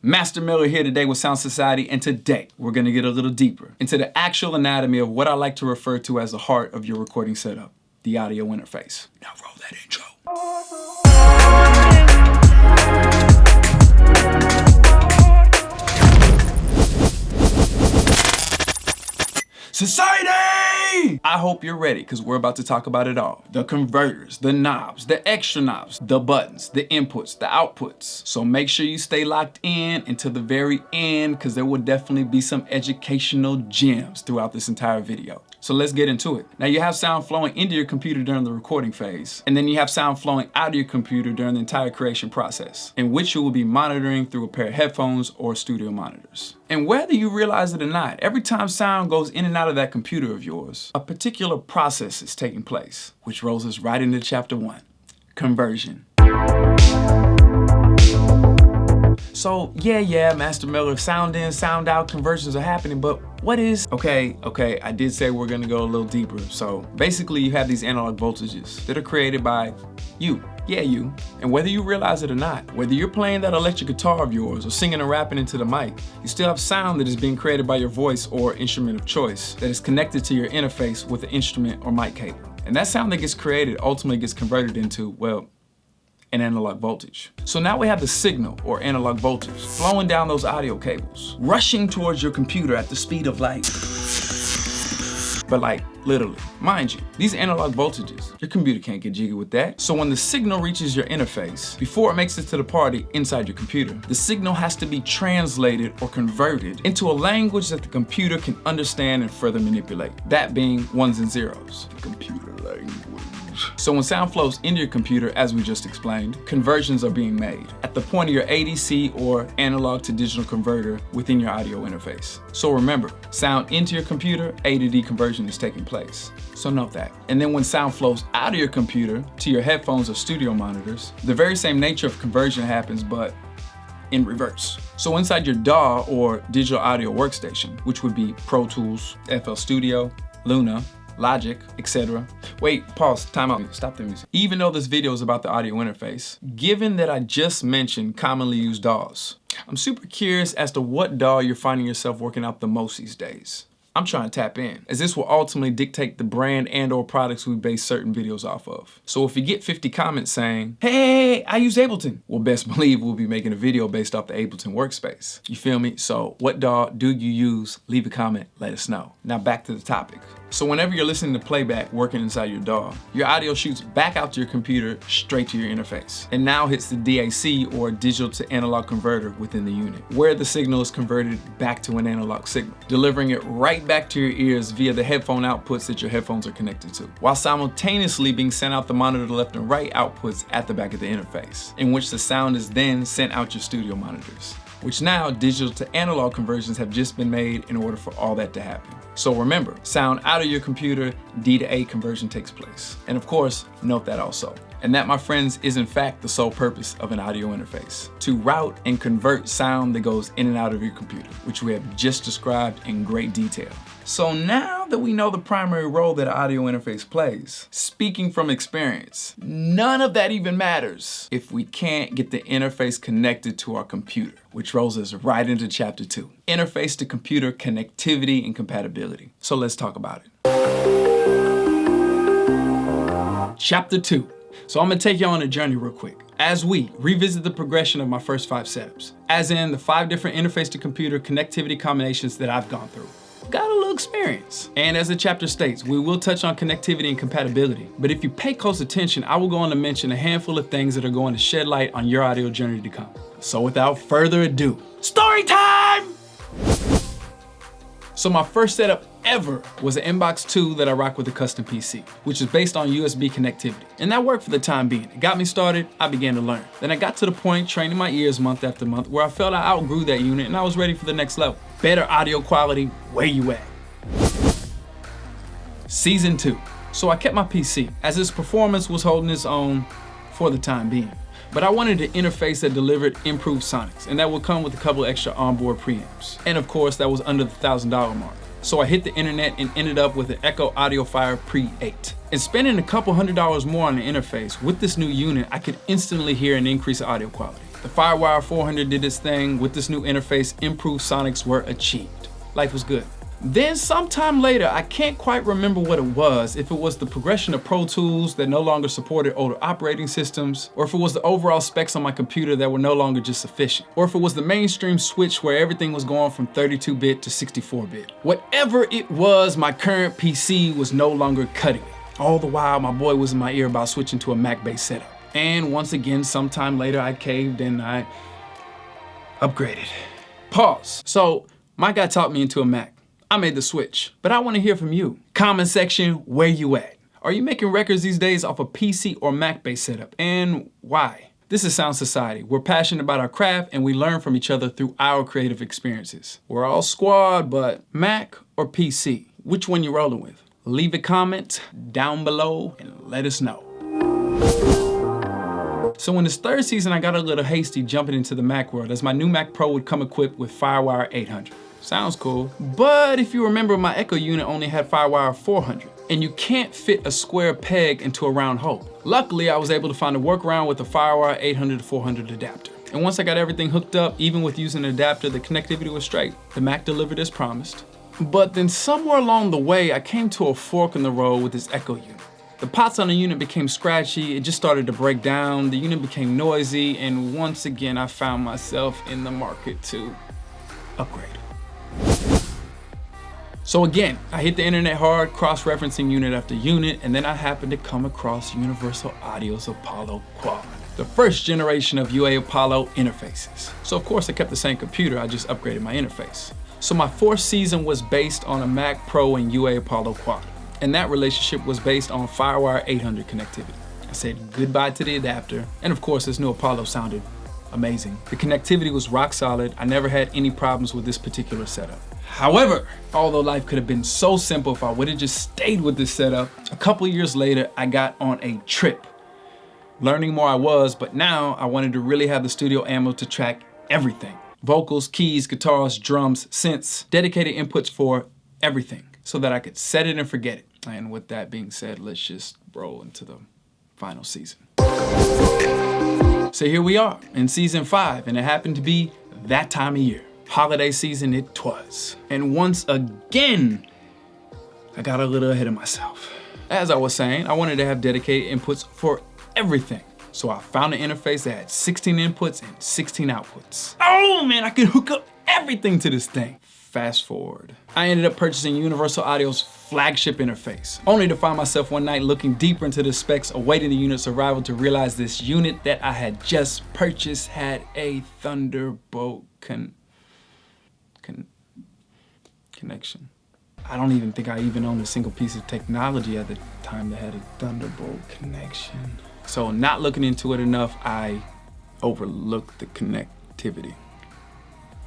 Master Miller here today with Sound Society, and today we're gonna get a little deeper into the actual anatomy of what I like to refer to as the heart of your recording setup, the audio interface. Now roll that intro. Society! I hope you're ready, because we're about to talk about it all. The converters, the knobs, the extra knobs, the buttons, the inputs, the outputs. So make sure you stay locked in until the very end, because there will definitely be some educational gems throughout this entire video. So let's get into it. Now you have sound flowing into your computer during the recording phase, and then you have sound flowing out of your computer during the entire creation process, in which you will be monitoring through a pair of headphones or studio monitors. And whether you realize it or not, every time sound goes in and out of that computer of yours, a particular process is taking place, which rolls us right into chapter 1, conversion. So yeah, Master Miller, sound in, sound out, conversions are happening, but what is, okay, I did say we're gonna go a little deeper. So basically you have these analog voltages that are created by you. Yeah, you. And whether you realize it or not, whether you're playing that electric guitar of yours or singing and rapping into the mic, you still have sound that is being created by your voice or instrument of choice that is connected to your interface with the instrument or mic cable. And that sound that gets created ultimately gets converted into, well, an analog voltage. So now we have the signal or analog voltage flowing down those audio cables, rushing towards your computer at the speed of light. But like literally, mind you, these analog voltages, your computer can't get jiggy with that. So when the signal reaches your interface, before it makes it to the party inside your computer, the signal has to be translated or converted into a language that the computer can understand and further manipulate. That being ones and zeros. Computer language. So when sound flows into your computer, as we just explained, conversions are being made at the point of your ADC or analog to digital converter within your audio interface. So remember, sound into your computer, A to D conversion is taking place. So note that. And then when sound flows out of your computer to your headphones or studio monitors, the very same nature of conversion happens, but in reverse. So inside your DAW or digital audio workstation, which would be Pro Tools, FL Studio, Luna, Logic, etc. Wait, pause, time out, stop the music. Even though this video is about the audio interface, given that I just mentioned commonly used DAWs, I'm super curious as to what DAW you're finding yourself working out the most these days. I'm trying to tap in, as this will ultimately dictate the brand and or products we base certain videos off of. So if you get 50 comments saying, hey, I use Ableton, well, best believe we'll be making a video based off the Ableton workspace. You feel me? So what DAW do you use? Leave a comment, let us know. Now back to the topic. So whenever you're listening to playback working inside your DAW, your audio shoots back out to your computer straight to your interface, and now hits the DAC or digital to analog converter within the unit, where the signal is converted back to an analog signal, delivering it right back to your ears via the headphone outputs that your headphones are connected to, while simultaneously being sent out the monitor left and right outputs at the back of the interface, in which the sound is then sent out your studio monitors, which now digital to analog conversions have just been made in order for all that to happen. So remember, sound out of your computer, D to A conversion takes place. And of course, note that also. And that, my friends, is in fact the sole purpose of an audio interface, to route and convert sound that goes in and out of your computer, which we have just described in great detail. So now that we know the primary role that an audio interface plays, speaking from experience, none of that even matters if we can't get the interface connected to our computer, which rolls us right into chapter 2, interface to computer connectivity and compatibility. So let's talk about it. Chapter 2. So I'm gonna take you on a journey real quick as we revisit the progression of my first 5 setups, as in the 5 different interface to computer connectivity combinations that I've gone through. Got a little experience. And as the chapter states, we will touch on connectivity and compatibility. But if you pay close attention, I will go on to mention a handful of things that are going to shed light on your audio journey to come. So without further ado, story time! So my first setup ever was an Inbox 2 that I rock with a custom PC, which is based on USB connectivity. And that worked for the time being. It got me started, I began to learn. Then I got to the point, training my ears month after month, where I felt I outgrew that unit and I was ready for the next level. Better audio quality, where you at? Season 2. So I kept my PC, as its performance was holding its own for the time being. But I wanted an interface that delivered improved sonics, and that would come with a couple extra onboard preamps. And of course, that was under the $1,000 mark. So I hit the internet and ended up with an Echo Audiofire Pre 8. And spending a couple $100 more on the interface, with this new unit, I could instantly hear an increase in audio quality. The Firewire 400 did its thing. With this new interface, improved sonics were achieved. Life was good. Then sometime later, I can't quite remember what it was, if it was the progression of Pro Tools that no longer supported older operating systems, or if it was the overall specs on my computer that were no longer just sufficient, or if it was the mainstream switch where everything was going from 32-bit to 64-bit. Whatever it was, my current PC was no longer cutting it. All the while, my boy was in my ear about switching to a Mac-based setup. And once again, sometime later, I caved and I upgraded. Pause. So, my guy talked me into a Mac. I made the switch, but I want to hear from you. Comment section, where you at? Are you making records these days off a PC or Mac-based setup, and why? This is Sound Society. We're passionate about our craft and we learn from each other through our creative experiences. We're all squad, but Mac or PC? Which one you rolling with? Leave a comment down below and let us know. So in this third season, I got a little hasty jumping into the Mac world as my new Mac Pro would come equipped with Firewire 800. Sounds cool. But if you remember, my Echo unit only had Firewire 400, and you can't fit a square peg into a round hole. Luckily, I was able to find a workaround with a Firewire 800 to 400 adapter. And once I got everything hooked up, even with using an adapter, the connectivity was straight. The Mac delivered as promised. But then somewhere along the way, I came to a fork in the road with this Echo unit. The pots on the unit became scratchy, it just started to break down, the unit became noisy, and once again, I found myself in the market to upgrade. So again, I hit the internet hard, cross-referencing unit after unit, and then I happened to come across Universal Audio's Apollo Quad, the first generation of UA Apollo interfaces. So of course I kept the same computer, I just upgraded my interface. So my fourth season was based on a Mac Pro and UA Apollo Quad, and that relationship was based on Firewire 800 connectivity. I said goodbye to the adapter, and of course this new Apollo sounded amazing. The connectivity was rock solid. I never had any problems with this particular setup. However, although life could have been so simple if I would have just stayed with this setup, a couple years later, I got on a trip. Learning more I was, but now I wanted to really have the studio ammo to track everything. Vocals, keys, guitars, drums, synths, dedicated inputs for everything so that I could set it and forget it. And with that being said, let's just roll into the final season. So here we are in season 5, and it happened to be that time of year. Holiday season it twas. And once again, I got a little ahead of myself. As I was saying, I wanted to have dedicated inputs for everything. So I found an interface that had 16 inputs and 16 outputs. Oh man, I could hook up everything to this thing. Fast forward. I ended up purchasing Universal Audio's flagship interface, only to find myself one night looking deeper into the specs, awaiting the unit's arrival to realize this unit that I had just purchased had a Thunderbolt connection. I don't even think I even owned a single piece of technology at the time that had a Thunderbolt connection. So not looking into it enough, I overlooked the connectivity.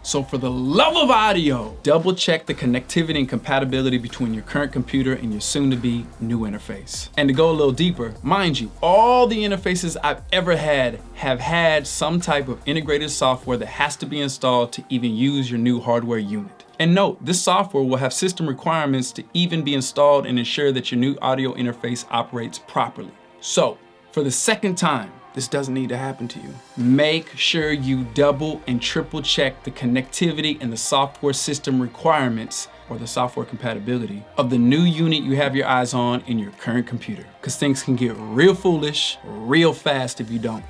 So for the love of audio, double check the connectivity and compatibility between your current computer and your soon-to-be new interface. And to go a little deeper, mind you, all the interfaces I've ever had have had some type of integrated software that has to be installed to even use your new hardware unit. And note, this software will have system requirements to even be installed and ensure that your new audio interface operates properly. So, for the second time, this doesn't need to happen to you. Make sure you double and triple check the connectivity and the software system requirements or the software compatibility of the new unit you have your eyes on in your current computer, because things can get real foolish real fast if you don't.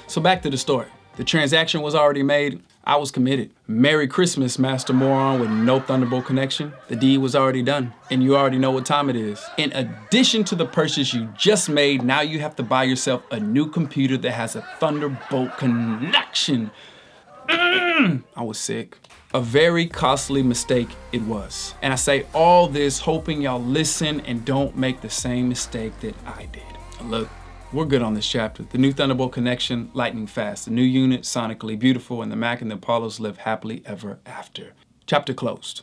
So back to the story. The transaction was already made. I was committed. Merry Christmas, Master Moron with no Thunderbolt connection. The deed was already done, and you already know what time it is. In addition to the purchase you just made, now you have to buy yourself a new computer that has a Thunderbolt connection. I was sick. A very costly mistake it was. And I say all this hoping y'all listen and don't make the same mistake that I did. Look, we're good on this chapter. The new Thunderbolt connection, lightning fast. The new unit, sonically beautiful, and the Mac and the Apollos live happily ever after. Chapter closed.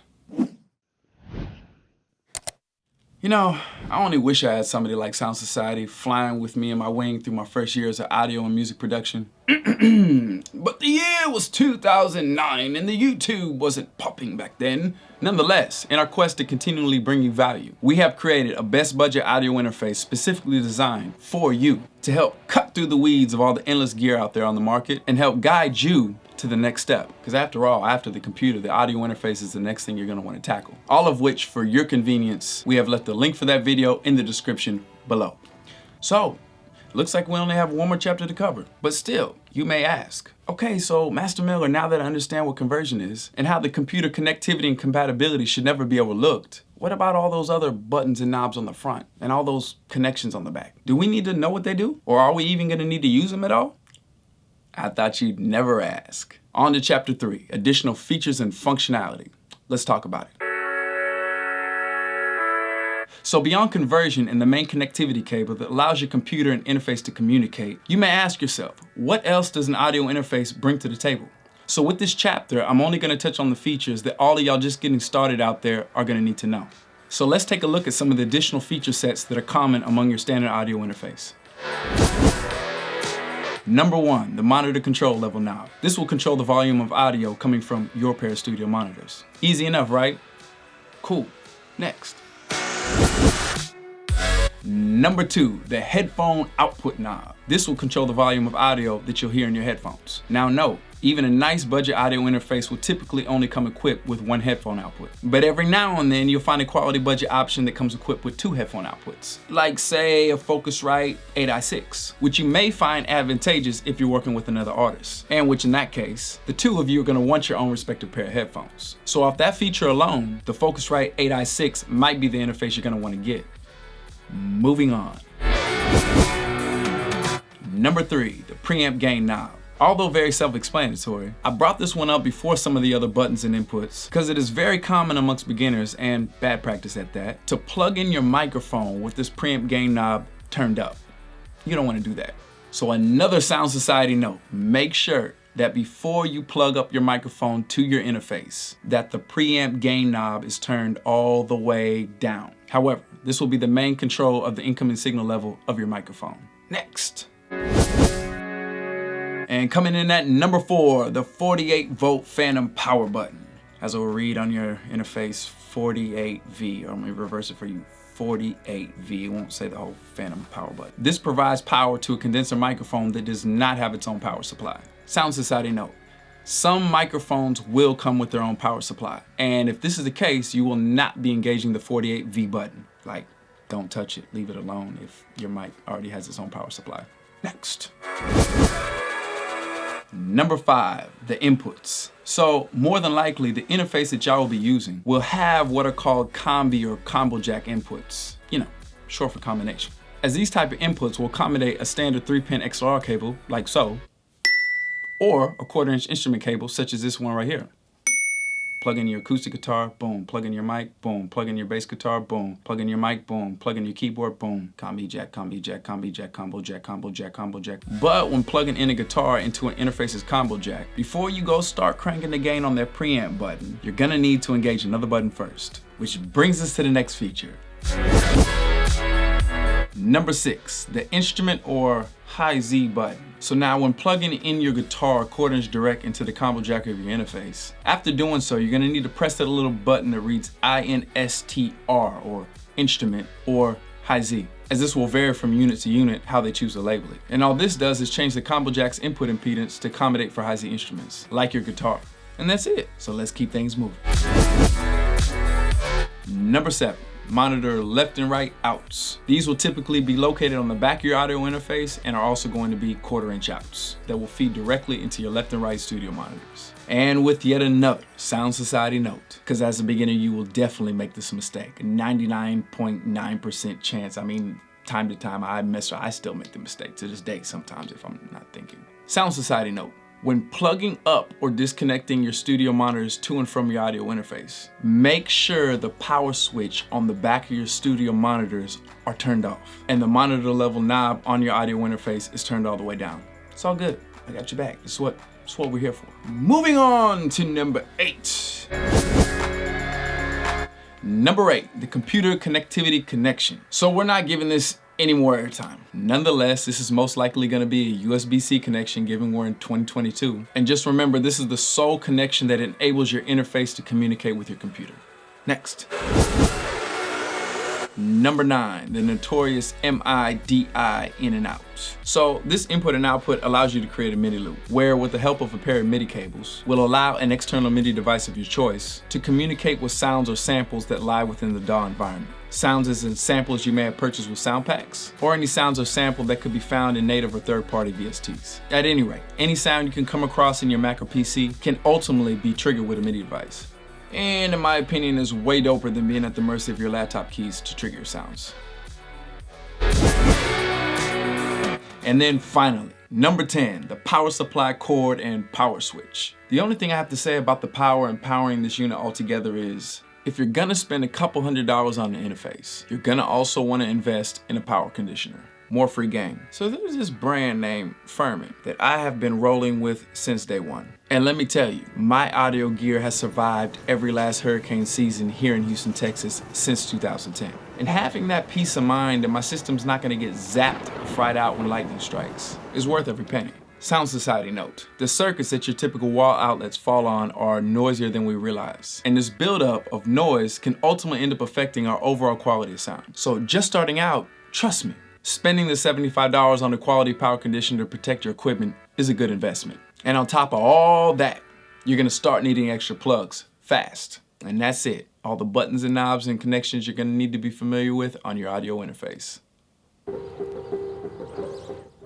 You know, I only wish I had somebody like Sound Society flying with me in my wing through my first years of audio and music production. But the year was 2009 and the YouTube wasn't popping back then. Nonetheless, in our quest to continually bring you value, we have created a best budget audio interface specifically designed for you to help cut through the weeds of all the endless gear out there on the market and help guide you to the next step. Because after all, after the computer, the audio interface is the next thing you're going to want to tackle. All of which, for your convenience, we have left the link for that video in the description below. So, looks like we only have one more chapter to cover. But still, you may ask, okay, so Master Miller, now that I understand what conversion is and how the computer connectivity and compatibility should never be overlooked, what about all those other buttons and knobs on the front and all those connections on the back? Do we need to know what they do? Or are we even going to need to use them at all? I thought you'd never ask. On to chapter 3, additional features and functionality. Let's talk about it. So beyond conversion and the main connectivity cable that allows your computer and interface to communicate, you may ask yourself, what else does an audio interface bring to the table? So with this chapter, I'm only going to touch on the features that all of y'all just getting started out there are going to need to know. So let's take a look at some of the additional feature sets that are common among your standard audio interface. Number 1, the monitor control level knob. This will control the volume of audio coming from your pair of studio monitors. Easy enough, right? Cool. Next. Number 2, the headphone output knob. This will control the volume of audio that you'll hear in your headphones. Now note, even a nice budget audio interface will typically only come equipped with one headphone output. But every now and then you'll find a quality budget option that comes equipped with 2 headphone outputs. Like say a Focusrite 8i6, which you may find advantageous if you're working with another artist. And which in that case, the 2 of you are gonna want your own respective pair of headphones. So off that feature alone, the Focusrite 8i6 might be the interface you're gonna wanna get. Moving on. Number 3, the preamp gain knob. Although very self-explanatory, I brought this one up before some of the other buttons and inputs because it is very common amongst beginners, and bad practice at that, to plug in your microphone with this preamp gain knob turned up. You don't want to do that. So another Sound Society note, make sure that before you plug up your microphone to your interface, that the preamp gain knob is turned all the way down. However, this will be the main control of the incoming signal level of your microphone. Next. And coming in at number 4, the 48-volt phantom power button. As it will read on your interface, 48V, or let me reverse it for you, 48V. It won't say the whole phantom power button. This provides power to a condenser microphone that does not have its own power supply. Sound Society note, some microphones will come with their own power supply. And if this is the case, you will not be engaging the 48V button. Like, don't touch it, leave it alone if your mic already has its own power supply. Next. Number 5, the inputs. So more than likely, the interface that y'all will be using will have what are called combi or combo jack inputs. You know, short for combination. As these type of inputs will accommodate a standard 3-pin XLR cable, like so, or a 1/4-inch instrument cable, such as this one right here. Plug in your acoustic guitar, boom. Plug in your mic, boom. Plug in your bass guitar, boom. Plug in your mic, boom. Plug in your keyboard, boom. Combi jack, combi jack, combi jack, combo jack, combo jack, combo jack. But when plugging in a guitar into an interface's combo jack, before you go start cranking the gain on that preamp button, you're gonna need to engage another button first. Which brings us to the next feature. Number 6, the instrument or high Z button. So now when plugging in your guitar 1/4-inch direct into the combo jack of your interface, after doing so, you're gonna need to press that little button that reads INSTR or instrument or high Z, as this will vary from unit to unit how they choose to label it. And all this does is change the combo jack's input impedance to accommodate for high Z instruments, like your guitar. And that's it. So let's keep things moving. Number 7. Monitor left and right outs. These will typically be located on the back of your audio interface and are also going to be 1/4-inch outs that will feed directly into your left and right studio monitors. And with yet another Sound Society note, because as a beginner you will definitely make this mistake. 99.9% chance. I mean, time to time I still make the mistake to this day sometimes if I'm not thinking. Sound Society note. When plugging up or disconnecting your studio monitors to and from your audio interface, make sure the power switch on the back of your studio monitors are turned off and the monitor level knob on your audio interface is turned all the way down. It's all good. I got your back. It's what we're here for. Moving on to number 8. Number 8, the computer connectivity connection. So we're not giving this any more airtime. Nonetheless, this is most likely going to be a USB-C connection given we're in 2022. And just remember, this is the sole connection that enables your interface to communicate with your computer. Next. Number 9, the notorious MIDI in and out. So this input and output allows you to create a MIDI loop, where with the help of a pair of MIDI cables, will allow an external MIDI device of your choice to communicate with sounds or samples that lie within the DAW environment. Sounds as in samples you may have purchased with sound packs, or any sounds or sample that could be found in native or third-party VSTs. At any rate, any sound you can come across in your Mac or PC can ultimately be triggered with a MIDI device. And in my opinion, is way doper than being at the mercy of your laptop keys to trigger your sounds. And then finally, number 10, the power supply cord and power switch. The only thing I have to say about the power and powering this unit altogether is, if you're gonna spend a couple $100s on the interface, you're gonna also wanna invest in a power conditioner. More free game. So there's this brand named Furman that I have been rolling with since day one. And let me tell you, my audio gear has survived every last hurricane season here in Houston, Texas since 2010. And having that peace of mind that my system's not gonna get zapped or fried out when lightning strikes is worth every penny. Sound Society note, the circuits that your typical wall outlets fall on are noisier than we realize. And this buildup of noise can ultimately end up affecting our overall quality of sound. So just starting out, trust me, spending the $75 on a quality power conditioner to protect your equipment is a good investment. And on top of all that, you're gonna start needing extra plugs fast. And that's it. All the buttons and knobs and connections you're gonna need to be familiar with on your audio interface.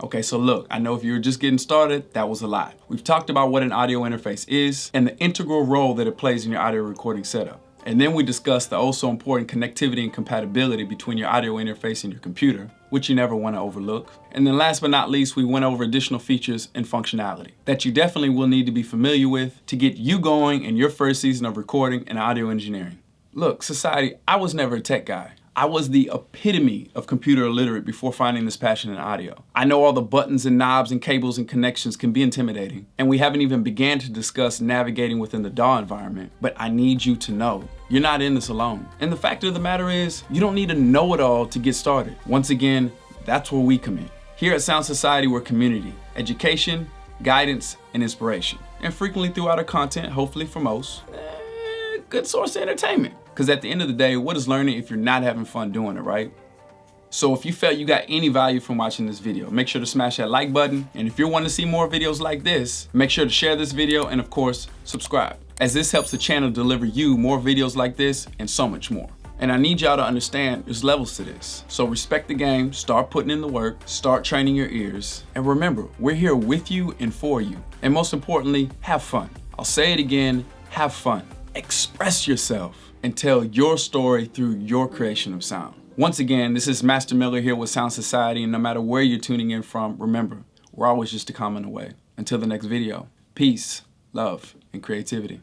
Okay, so look, I know if you were just getting started, that was a lot. We've talked about what an audio interface is and the integral role that it plays in your audio recording setup. And then we discussed the also important connectivity and compatibility between your audio interface and your computer, which you never want to overlook. And then last but not least, we went over additional features and functionality that you definitely will need to be familiar with to get you going in your first season of recording and audio engineering. Look, society, I was never a tech guy. I was the epitome of computer illiterate before finding this passion in audio. I know all the buttons and knobs and cables and connections can be intimidating, and we haven't even began to discuss navigating within the DAW environment, but I need you to know, you're not in this alone. And the fact of the matter is, you don't need to know it all to get started. Once again, that's where we come in. Here at Sound Society, we're community, education, guidance, and inspiration. And frequently throughout our content, hopefully for most, good source of entertainment. Because at the end of the day, what is learning if you're not having fun doing it, right? So if you felt you got any value from watching this video, make sure to smash that like button. And if you're wanting to see more videos like this, make sure to share this video and of course, subscribe, as this helps the channel deliver you more videos like this and so much more. And I need y'all to understand there's levels to this. So respect the game, start putting in the work, start training your ears. And remember, we're here with you and for you. And most importantly, have fun. I'll say it again, have fun. Express yourself and tell your story through your creation of sound. Once again, this is Master Miller here with Sound Society, and no matter where you're tuning in from, remember, we're always just a comment away. Until the next video, peace, love, and creativity.